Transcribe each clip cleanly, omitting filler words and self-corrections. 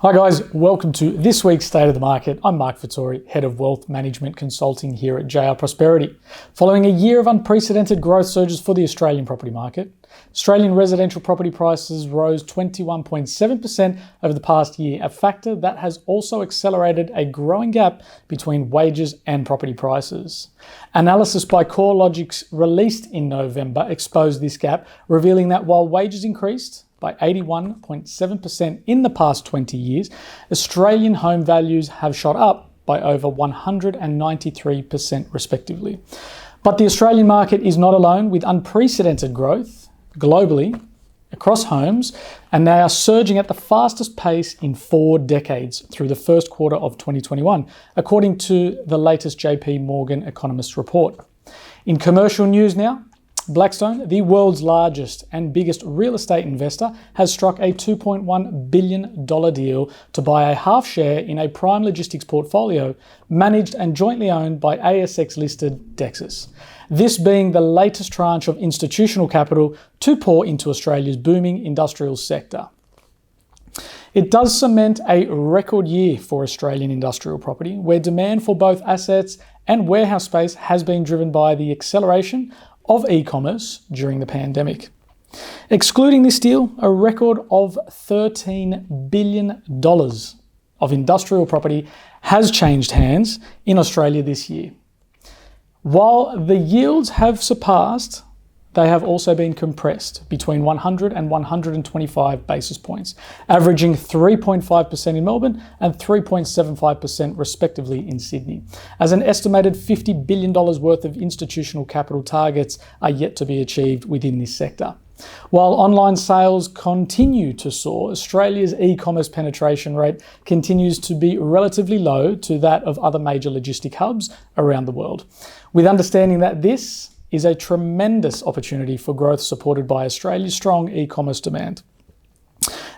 Hi guys, welcome to this week's State of the Market. I'm Marc, Head of Wealth Management Consulting here at JR Prosperity. Following a year of unprecedented growth surges for the Australian property market, Australian residential property prices rose 21.7% over the past year, a factor that has also accelerated a growing gap between wages and property prices. Analysis by CoreLogix released in November exposed this gap, revealing that while wages increased by 81.7% in the past 20 years, Australian home values have shot up by over 193% respectively. But the Australian market is not alone, with unprecedented growth globally across homes, and they are surging at the fastest pace in 4 decades through the first quarter of 2021, according to the latest JP Morgan Economist report. In commercial news now, Blackstone, the world's largest and biggest real estate investor, has struck a $2.1 billion deal to buy a half share in a prime logistics portfolio managed and jointly owned by ASX-listed Dexus. This being the latest tranche of institutional capital to pour into Australia's booming industrial sector. It does cement a record year for Australian industrial property, where demand for both assets and warehouse space has been driven by the acceleration of e-commerce during the pandemic. Excluding this deal, a record of $13 billion of industrial property has changed hands in Australia this year. While the yields have surpassed, they have also been compressed between 100 and 125 basis points, averaging 3.5% in Melbourne and 3.75% respectively in Sydney, as an estimated $50 billion worth of institutional capital targets are yet to be achieved within this sector. While online sales continue to soar, Australia's e-commerce penetration rate continues to be relatively low to that of other major logistic hubs around the world. With understanding that this is a tremendous opportunity for growth supported by Australia's strong e-commerce demand.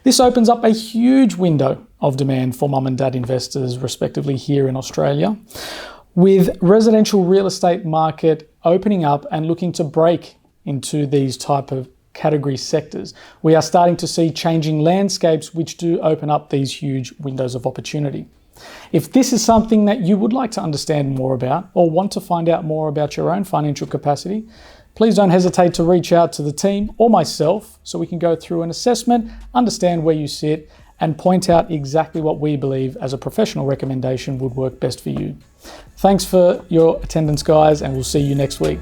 This opens up a huge window of demand for mum and dad investors, respectively, here in Australia. With residential real estate market opening up and looking to break into these type of category sectors, we are starting to see changing landscapes which do open up these huge windows of opportunity. If this is something that you would like to understand more about or want to find out more about your own financial capacity, please don't hesitate to reach out to the team or myself so we can go through an assessment, understand where you sit, and point out exactly what we believe as a professional recommendation would work best for you. Thanks for your attendance, guys, and we'll see you next week.